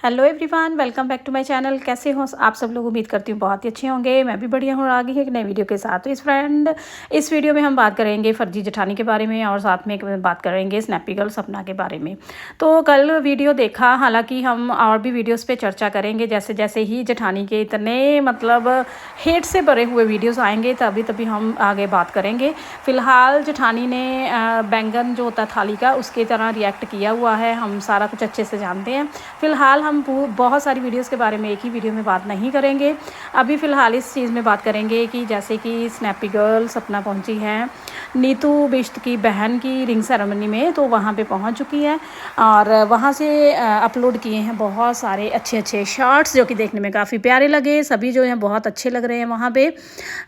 Hello everyone, welcome back to my channel. कैसे हो आप सब लोग? उम्मीद करती हूँ बहुत ही अच्छे होंगे। मैं भी बढ़िया हूँ। आ गई है एक नई वीडियो के साथ। तो इस वीडियो में हम बात करेंगे फर्जी जेठानी के बारे में और साथ में बात करेंगे स्नैपी गर्ल सपना के बारे में। तो कल वीडियो देखा, हालांकि हम और भी वीडियोस पे चर्चा करेंगे। जैसे जैसे ही जेठानी के इतने मतलब हेट से भरे हुए वीडियोस आएंगे तभी तभी हम आगे बात करेंगे। फ़िलहाल जेठानी ने बैंगन जो होता है थाली का, उसकी तरह रिएक्ट किया हुआ है। हम सारा कुछ अच्छे से जानते हैं। फ़िलहाल हम बहुत सारी वीडियोस के बारे में एक ही वीडियो में बात नहीं करेंगे। अभी फ़िलहाल इस चीज़ में बात करेंगे कि जैसे कि स्नैपी गर्ल सपना पहुंची है नीतू बिश्त की बहन की रिंग सेरेमनी में, तो वहाँ पे पहुंच चुकी है और वहाँ से अपलोड किए हैं बहुत सारे अच्छे अच्छे शॉर्ट्स जो कि देखने में काफ़ी प्यारे लगे। सभी जो हैं बहुत अच्छे लग रहे हैं वहाँ पे।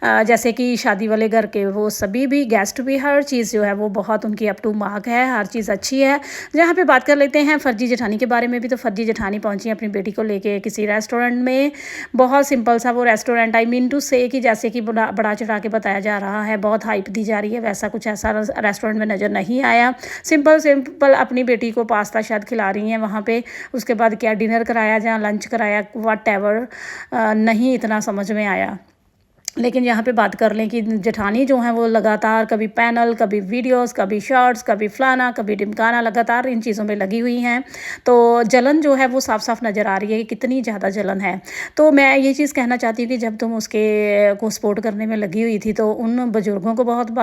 जैसे कि शादी वाले घर के वो सभी भी गेस्ट भी, हर चीज़ जो है वो बहुत उनकी अप टू मार्क है, हर चीज़ अच्छी है। जहाँ पे बात कर लेते हैं फर्जी जेठानी के बारे में भी, तो फर्जी जेठानी पहुंची अपनी बेटी को लेके किसी रेस्टोरेंट में। बहुत सिंपल सा वो रेस्टोरेंट, आई मीन टू से कि जैसे कि बड़ा चढ़ा के बताया जा रहा है, बहुत हाइप दी जा रही है, वैसा कुछ ऐसा रेस्टोरेंट में नज़र नहीं आया। सिंपल सिंपल अपनी बेटी को पास्ता शायद खिला रही हैं वहाँ पे। उसके बाद क्या डिनर कराया या लंच कराया, वट एवर, नहीं इतना समझ में आया। लेकिन यहाँ पे बात कर लें कि जेठानी जो है वो लगातार कभी पैनल, कभी वीडियोस, कभी शॉर्ट्स, कभी फलाना, कभी ढिमकाना, लगातार इन चीज़ों में लगी हुई हैं। तो जलन जो है वो साफ साफ नज़र आ रही है कि कितनी ज़्यादा जलन है। तो मैं ये चीज़ कहना चाहती हूँ कि जब तुम उसके को सपोर्ट करने में लगी हुई थी तो उन बुज़ुर्गों को बहुत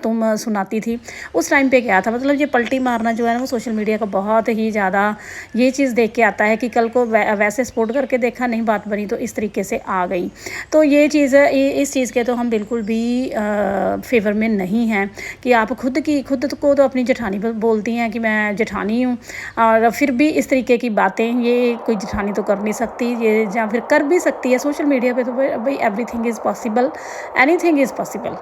तुम सुनाती थी। उस टाइम पे क्या था, मतलब ये पलटी मारना जो है ना वो सोशल मीडिया का बहुत ही ज़्यादा ये चीज़ देख के आता है कि कल को वैसे सपोर्ट करके देखा, नहीं बात बनी तो इस तरीके से आ गई। तो ये चीज़ इस चीज़ के तो हम बिल्कुल भी फेवर में नहीं हैं कि आप खुद को तो अपनी जेठानी बोलती हैं कि मैं जेठानी हूँ, और फिर भी इस तरीके की बातें ये कोई जेठानी तो कर नहीं सकती, ये या फिर कर भी सकती है। सोशल मीडिया पे तो भाई everything is possible, anything is possible.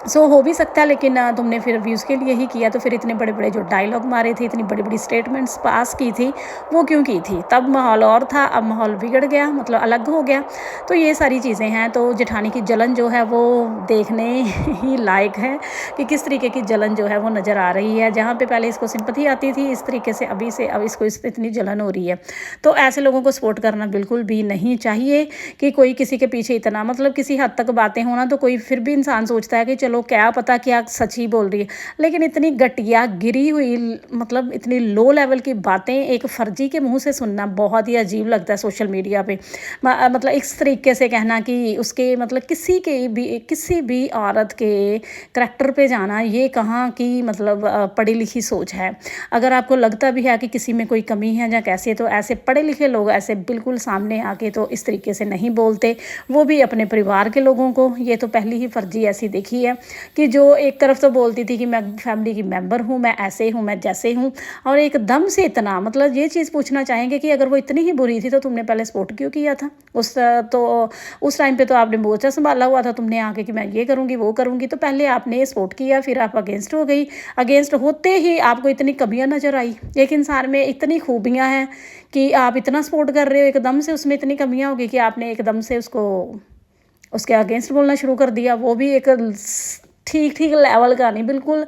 हो भी सकता है, लेकिन तुमने फिर व्यूज़ के लिए ही किया, तो फिर इतने बड़े बड़े जो डायलॉग मारे थे, इतनी बड़ी बड़ी स्टेटमेंट्स पास की थी, वो क्यों की थी? तब माहौल और था, अब माहौल बिगड़ गया, मतलब अलग हो गया। तो ये सारी चीज़ें हैं। तो जेठानी की जलन जो है वो देखने ही लायक है कि किस तरीके की जलन जो है वो नज़र आ रही है। जहाँ पे पहले इसको सिंपैथी आती थी, इस तरीके से अब इसको इतनी जलन हो रही है। तो ऐसे लोगों को सपोर्ट करना बिल्कुल भी नहीं चाहिए कि कोई किसी के पीछे इतना, मतलब किसी हद तक बातें होना, तो कोई फिर भी इंसान सोचता है कि चलो क्या पता क्या सच ही बोल रही है। लेकिन इतनी घटिया गिरी हुई, मतलब इतनी लो लेवल की बातें एक फर्जी के मुंह से सुनना बहुत ही अजीब लगता है सोशल मीडिया पे। मतलब इस तरीके से कहना कि उसके मतलब किसी भी औरत के करैक्टर पे जाना, ये कहाँ की मतलब पढ़ी लिखी सोच है। अगर आपको लगता भी है कि किसी में कोई कमी है या कैसे, तो ऐसे पढ़े लिखे लोग ऐसे बिल्कुल सामने आके तो इस तरीके से नहीं बोलते, वो भी अपने परिवार के लोगों को। ये तो पहली ही फर्जी ऐसी देखी है कि जो एक तरफ तो बोलती थी कि मैं फैमिली की मेंबर हूँ, मैं ऐसे हूँ, मैं जैसे हूँ, और एकदम से इतना, मतलब ये चीज़ पूछना चाहेंगे कि अगर वो इतनी ही बुरी थी तो तुमने पहले सपोर्ट क्यों किया था? उस टाइम पे तो आपने मोर्चा संभाला हुआ था, तुमने आके कि मैं ये करूँगी वो करूँगी, तो पहले आपने सपोर्ट किया, फिर आप अगेंस्ट हो गई। अगेंस्ट होते ही आपको इतनी कमियाँ नज़र आई। एक इंसान में इतनी खूबियाँ हैं कि आप इतना सपोर्ट कर रहे हो, एकदम से उसमें इतनी कमियाँ होगी कि आपने एकदम से उसके अगेंस्ट बोलना शुरू कर दिया। वो भी एक ठीक ठीक लेवल का नहीं, बिल्कुल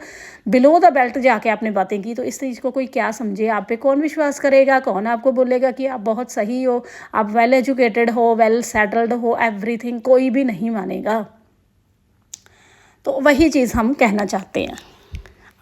बिलो द बेल्ट जाके आपने बातें की। तो इस चीज़ को कोई क्या समझे? आप पे कौन विश्वास करेगा? कौन आपको बोलेगा कि आप बहुत सही हो, आप वेल एजुकेटेड हो, वेल सेटल्ड हो, एवरीथिंग? कोई भी नहीं मानेगा। तो वही चीज़ हम कहना चाहते हैं।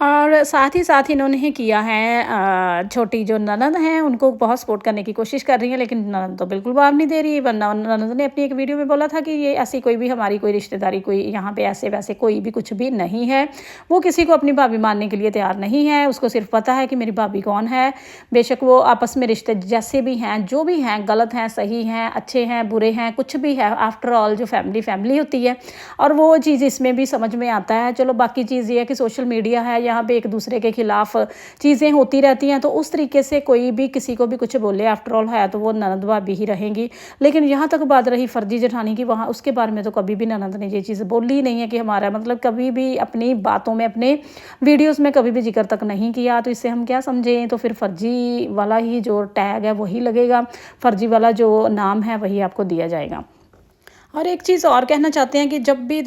और साथ ही इन्होंने किया है, छोटी जो ननद हैं उनको बहुत सपोर्ट करने की कोशिश कर रही हैं, लेकिन ननद तो बिल्कुल जवाब नहीं दे रही। वरना ननद ने अपनी एक वीडियो में बोला था कि ये ऐसी कोई भी हमारी कोई रिश्तेदारी, कोई यहाँ पे ऐसे वैसे कोई भी कुछ भी नहीं है। वो किसी को अपनी भाभी मानने के लिए तैयार नहीं है। उसको सिर्फ पता है कि मेरी भाभी कौन है। बेशक वो आपस में रिश्ते जैसे भी हैं, जो भी हैं, गलत हैं, सही हैं, अच्छे हैं, बुरे हैं, कुछ भी है, आफ्टर ऑल जो फैमिली होती है। और वो चीज़ इसमें भी समझ में आता है। चलो बाकी चीज़ ये है कि सोशल मीडिया है, यहाँ पे एक दूसरे के खिलाफ चीज़ें होती रहती हैं, तो उस तरीके से कोई भी किसी को भी कुछ बोले, आफ्टर ऑल है तो वो ननद भाभी ही रहेंगी। लेकिन यहाँ तक बात रही फर्जी जेठानी की, वहाँ उसके बारे में तो कभी भी ननद ने ये चीज़ बोली नहीं है कि हमारा, मतलब कभी भी अपनी बातों में, अपने वीडियोज़ में कभी भी जिक्र तक नहीं किया। तो इससे हम क्या समझें? तो फिर फर्जी वाला ही जो टैग है वही लगेगा, फर्जी वाला जो नाम है वही आपको दिया जाएगा। और एक चीज़ और कहना चाहते हैं कि जब भी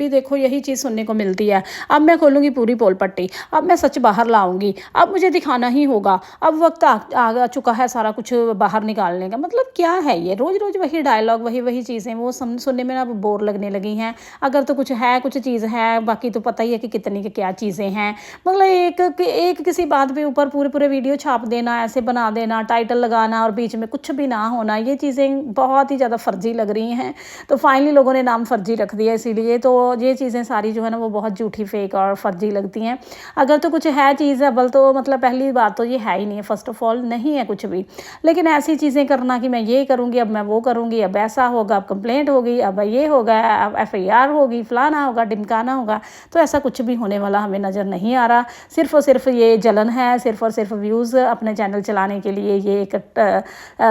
देखो यही चीज़ सुनने को मिलती है। अब मैं खोलूँगी पूरी पोल पट्टी, अब मैं सच बाहर लाऊँगी, अब मुझे दिखाना ही होगा, अब वक्त आ चुका है सारा कुछ बाहर निकालने का। मतलब क्या है ये, रोज़ रोज़ वही डायलॉग, वही चीज़ें, वो सुनने में अब बोर लगने लगी हैं। अगर तो कुछ चीज़ है, बाकी तो पता ही है कि कितनी की क्या चीज़ें हैं। मतलब एक किसी बात पे ऊपर पूरे पूरे वीडियो छाप देना, ऐसे बना देना, टाइटल लगाना और बीच में कुछ भी ना होना, ये चीज़ें बहुत ही ज़्यादा फर्जी लग रही हैं। तो फाइनली लोगों ने नाम फर्जी रख दिया इसीलिए। तो ये चीज़ें सारी जो है ना वो बहुत झूठी, फेक और फर्जी लगती हैं। अगर तो कुछ है चीज़ अव्वल तो मतलब पहली बात तो ये है ही नहीं है, फर्स्ट ऑफ ऑल नहीं है कुछ भी। लेकिन ऐसी चीज़ें करना कि मैं ये करूँगी, अब मैं वो करूँगी, अब ऐसा होगा, अब कंप्लेंट होगी, अब ये होगा, अब FIR होगी, फलाना होगा, ढिमकाना होगा। तो ऐसा कुछ भी होने वाला हमें नज़र नहीं आ रहा। सिर्फ़ और सिर्फ ये जलन है, सिर्फ़ और सिर्फ व्यूज़ अपने चैनल चलाने के लिए ये एक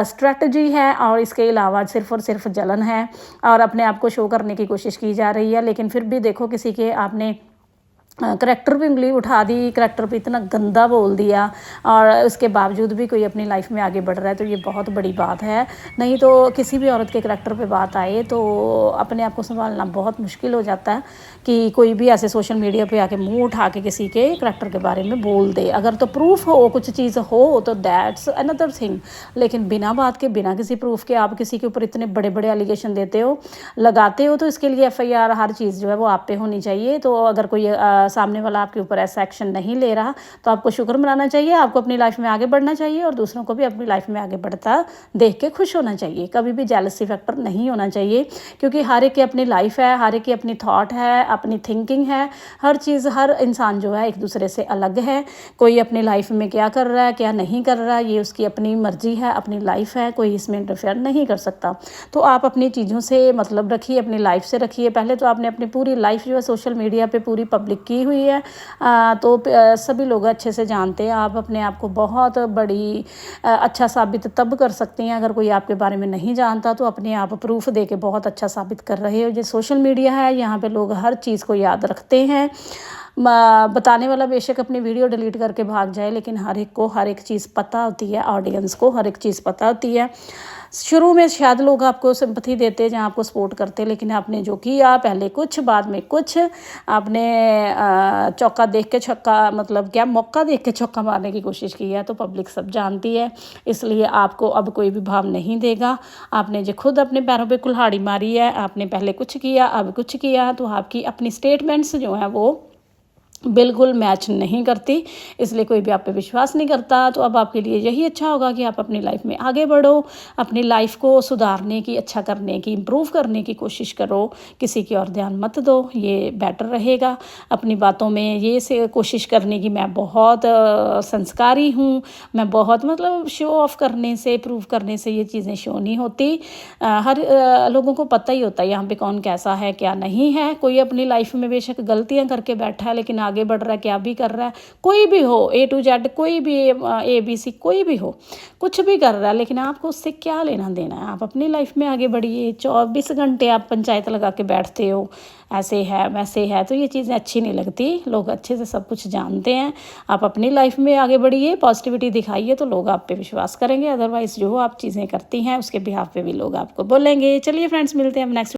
स्ट्रैटेजी है, और इसके अलावा सिर्फ़ और सिर्फ जलन है और अपने आप को शो करने की कोशिश की जा रही है। लेकिन फिर भी देखो किसी के आपने करैक्टर पे उंगली उठा दी, करैक्टर पे इतना गंदा बोल दिया और उसके बावजूद भी कोई अपनी लाइफ में आगे बढ़ रहा है, तो ये बहुत बड़ी बात है। नहीं तो किसी भी औरत के करैक्टर पे बात आए तो अपने आप को संभालना बहुत मुश्किल हो जाता है कि कोई भी ऐसे सोशल मीडिया पे आके मुंह उठा के किसी के करैक्टर के बारे में बोल दे। अगर तो प्रूफ हो, कुछ चीज़ हो तो दैट्स अनदर थिंग। लेकिन बिना बात के, बिना किसी प्रूफ के आप किसी के ऊपर इतने बड़े बड़े एलिगेशन देते हो, लगाते हो, तो इसके लिए FIR हर चीज़ जो है वो आप पे होनी चाहिए। तो अगर कोई सामने वाला आपके ऊपर ऐसा एक्शन नहीं ले रहा तो आपको शुक्र मनाना चाहिए, आपको अपनी लाइफ में आगे बढ़ना चाहिए और दूसरों को भी अपनी लाइफ में आगे बढ़ता देख के खुश होना चाहिए। कभी भी जेलसी फैक्टर नहीं होना चाहिए, क्योंकि हर एक की अपनी लाइफ है, हर एक की अपनी थॉट है, अपनी थिंकिंग है। हर चीज़, हर इंसान जो है एक दूसरे से अलग है। कोई अपनी लाइफ में क्या कर रहा है, क्या नहीं कर रहा है, ये उसकी अपनी मर्जी है, अपनी लाइफ है, कोई इसमें इंटरफेयर नहीं कर सकता। तो आप अपनी चीज़ों से मतलब रखिए, अपनी लाइफ से रखिए। पहले तो आपने अपनी पूरी लाइफ जो है सोशल मीडिया पे पूरी पब्लिक की हुई है, तो सभी लोग अच्छे से जानते हैं। आप अपने आप को बहुत बड़ी अच्छा साबित तब कर सकती हैं अगर कोई आपके बारे में नहीं जानता, तो अपने आप प्रूफ दे के बहुत अच्छा साबित कर रहे हो। जो सोशल मीडिया है, यहाँ पे लोग हर चीज़ को याद रखते हैं। बताने वाला बेशक अपनी वीडियो डिलीट करके भाग जाए, लेकिन हर एक को हर एक चीज़ पता होती है, ऑडियंस को हर एक चीज़ पता होती है। शुरू में शायद लोग आपको सिंपैथी देते, जहाँ आपको सपोर्ट करते, लेकिन आपने जो किया, पहले कुछ बाद में कुछ, आपने चौका देख के छक्का, मतलब क्या, मौका देख के छक्का मारने की कोशिश की है, तो पब्लिक सब जानती है। इसलिए आपको अब कोई भी भाव नहीं देगा। आपने जो खुद अपने पैरों पे कुल्हाड़ी मारी है, आपने पहले कुछ किया, अब कुछ किया, तो आपकी अपनी स्टेटमेंट्स जो हैं वो बिल्कुल मैच नहीं करती, इसलिए कोई भी आप पे विश्वास नहीं करता। तो अब आपके लिए यही अच्छा होगा कि आप अपनी लाइफ में आगे बढ़ो, अपनी लाइफ को सुधारने की, अच्छा करने की, इम्प्रूव करने की कोशिश करो। किसी की और ध्यान मत दो, ये बेटर रहेगा। अपनी बातों में ये से कोशिश करने की, मैं बहुत संस्कारी हूँ, मैं बहुत, मतलब शो ऑफ करने से, प्रूव करने से ये चीज़ें शो नहीं होती। हर लोगों को पता ही होता है यहाँ पे कौन कैसा है, क्या नहीं है। कोई अपनी लाइफ में बेशक गलतियाँ करके बैठा है, लेकिन आगे बढ़ रहा है, क्या भी कर रहा है। कोई भी हो, A to Z, कोई भी ABC, कोई भी हो, कुछ भी कर रहा है, लेकिन आपको उससे क्या लेना देना है। आप अपनी लाइफ में आगे बढ़िए। 24 घंटे आप पंचायत लगा के बैठते हो, ऐसे है वैसे है, तो ये चीज़ें अच्छी नहीं लगती। लोग अच्छे से सब कुछ जानते हैं। आप अपनी लाइफ में आगे बढ़िए, पॉजिटिविटी दिखाइए, तो लोग आप पे विश्वास करेंगे। अदरवाइज़ जो आप चीज़ें करती हैं उसके बिहाफ पे भी लोग आपको बोलेंगे। चलिए फ्रेंड्स, मिलते हैं हम नेक्स्ट